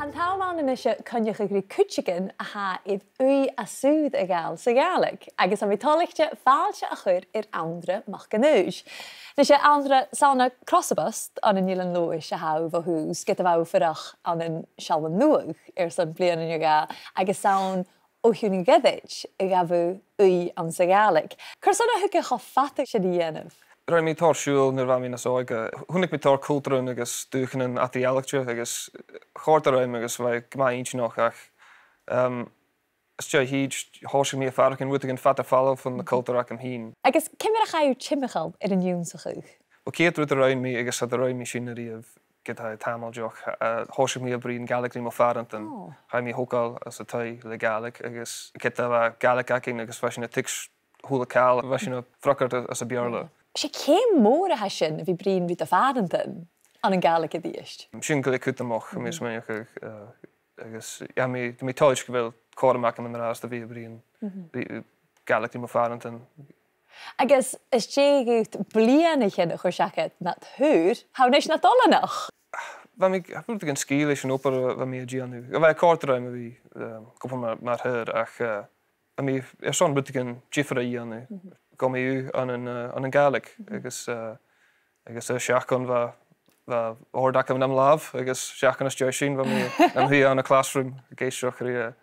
An táimán in isise cynneach ag cúteigin a ha iad Aoigh a súd a gáil sa Gaelic, agus an bhítálaigte fáilte a chur Anndra MacAonghais. Ní sé Anndra sána crossabast an in Ilan Lewis a ha bh hús get a bh firach an in sealhan nuach san blian in ga, agus saun ó hiúna Gàidhlig a gabhú Aoigh an sa Gaelic. Cur sanna thuige cho fata sé dhéanamh. Rhaid mi tar siúl nuair bhain mi na Aoigh. Thunig mi tar cultúrún agus dúchanan atí-eailachte agus chóirtar raim agus bheith gma intinach ach Steo híd háise mi a faracin bhuiigh an fata falla fan na cultúrach am hín. Agus cimir a chaú timimichail an dún sa chuch? Ba céad ruút a raim mi agus a raim mi sin a riamh get ha tamaldeoch háise mi a brín Gaelic ní mo farant an ha mi hógáil as a taí le Gaelic agus get a bheith Gaelic acin agus bheith sin a tix húla cáil bheith sin a fracart as a bearla. Sé céim mór a sin a bhí brín bhí a fadantain an an Gaelic a díist. Sin go le cut amach a mis meach agus mi táid go bhfuil córamach an rás a bhí a brín Gaelic ní mo fadantain. Agus is sé gút bliadhnaichean a chuir seachad na thuúr, hánéis na dolanach? Bheith mi bhúlta an scíal leis an opar bheith mi a ddíanú. A bheith cártaráim a bhí cúpa mar thuir ach a mi son búlta an ddífar a dhéanú. Go mi an an Gaelic agus seachán bheith ordach am lámh agus seachán is sin bheith mi am hí an a classroom géisteach rud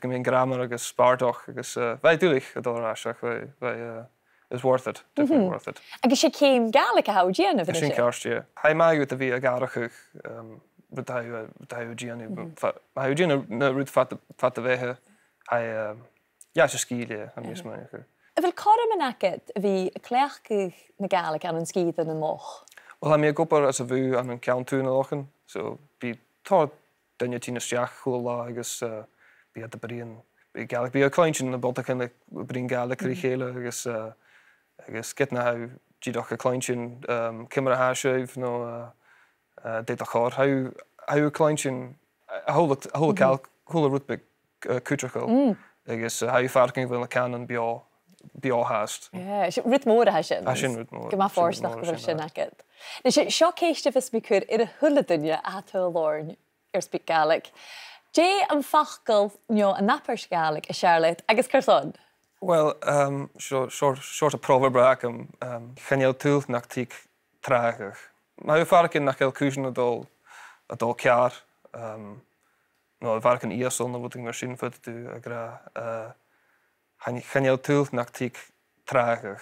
go mbeadh grammar agus spárdach agus bheith dúlaich a dóráiseach bheith is worth it, definitely worth it. Agus sé céim Gaelic a há díanamh sin cearstí. Ha maiú a bhí a garachuch bud ha díanú. Ha díanú na rúd fat a bheithe ha sé scíile an níos maiú. A bhfuil chom an agad a bhí cléachcuh na Gaelic an scíad an moch? Well, ha mi a gopar as a bhú an an ceann Na Lochan, so bí tá daine tína steach chuil lá agus bí a bríon Gaelic. Bí a cleintin na boltachan le brín Gaelic rí chéile agus get na ha díadach a cleintin cimar a háiseibh nó dèidh chár. Ha cleintin a hóla ceall chula rútbeig cútrachail agus ha farcing bhfuil na canan beá háast. Rud mór a sin. Sin rud mór. Go má fórsnach go sin agad. Ní sé seo céiste bheits mi cur ar a thula duine a tú lorn SpeakGaelic. Dé an fachgal an napairs Gaelic a Charlotte agus Carson? Well, short a proverb am cheneal túl nach tíc trágach. Ma farcin nach el cúsin a dul cear nó farcin íasol na bhúting mar sin fut tú a gra cheneal túl nach tíc trágach.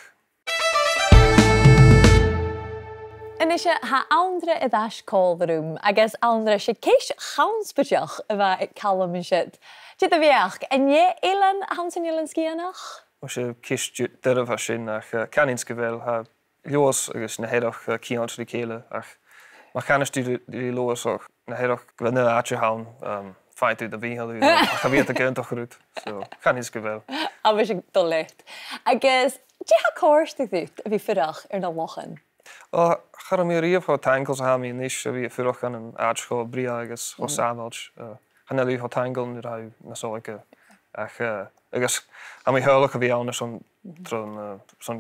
Inise ha Anndra i dheis cóilharúm agus Anndra sé céis chanspateach a bheith callam in siad. Dí a bheach, an é éilean hansan Ilan scíanach? Mo sé cís deirmh a sin ach canins go bhfuil ha leos agus na héadach cíant rí chéile ach má chanistú rí leos ach na héadach go bhfuil na áte hán feitú a bhíhalú a chavíad a gceintach rút, so canins go bhfuil. A bhí sé dul leicht. Agus dí ha cóirsta dút a bhí firach Na Lochan? Char mí riamh chu tangles a ha mí níos a bhí firach an an áitcho bria agus ó sámailt. Hanna lí chu tangle nu ra na Aoigh ach agus ha mí heolach a bhí anna son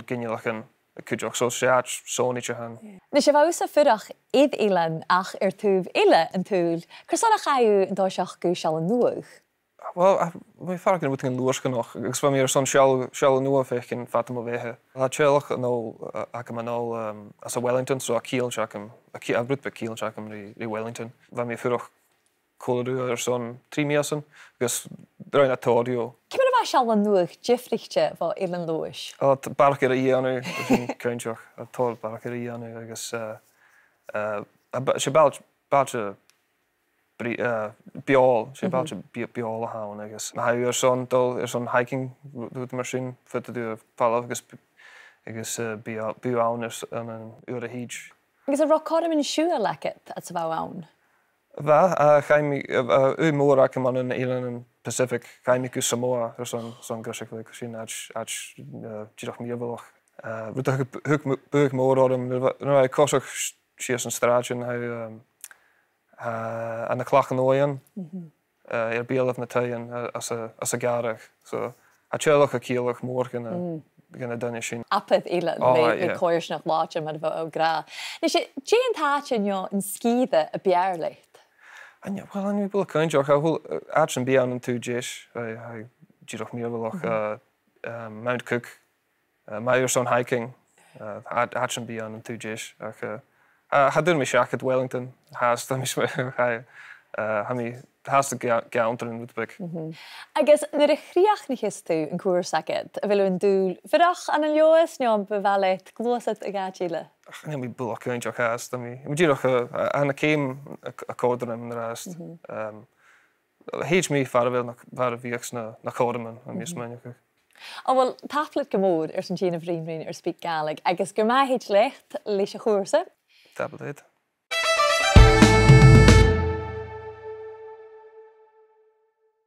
ginialachan cúideach so sé áit sóníte han. Na sé bhús a firach iad éilean ach túbh ile an túil. Cur sanna chaú an dáiseach go seallan nuach? Well, mi farcin bhuiigh an luasca nach, agus bha mí son seall nua fécin fatam a bhéthe. Tá tealach nó ach am nó as a Wellington, so a cíalteacham, a brútbe cíalteacham rí Wellington. Bha mí firach cóladú son 3 míasan, agus rain a tódió. Cimar a bheith seallan nuach difrichte bh Ilan Lewis? Barachir a dhéanú céinteach, a tóil barachir a dhéanú agus sé bailte beáil, sé bailte beáil a hán agus. Na haú son dul son hiking dút mar sin fut dú fallh agus bú ann an an uair a híd. Agus a rockádam in siúa lecet at sa bh ann? Bheit, chaimi mór ac am an Ilan an Pacific, chaimi go Samoa son grisach le sin at díadach míabhalach. Rúd buach mór orm, nu cosach sias an stráidin an na clachan óan bíalah na taíon as a garach. So a tealach a cíalach mór gana duine sin. Apad Ilan le cóirsnach láte mar bh ó gra. Ní sé dé an táte an scíide a bearlacht? Wel, yn yw'n cael joch, a hwyl atyn bi an yn tŵ jish, girach mi o'r Mount Cook, mae o'r son hiking, atyn bi an yn tŵ jish, hadyn mi siacad Wellington, has da mi has the gaunter in Woodbeck. Agus nyr eich riach ni chystw yn cwrs agad, a fel yn dŵl fyrach an yn lioes, ni'n befalet glwysad y Gàidhlig? Ja, mi bwlach cael joch has, da mi girach an y cym y codr yn yr ast. Heich mi farafel na fiachs na codr yn mi ysmyn joch. O, wel, taflid gymwyd sy'n tîn y frin ar SpeakGaelic, agus gyrma heich lecht leis y chwrsa? Dabl dèidh.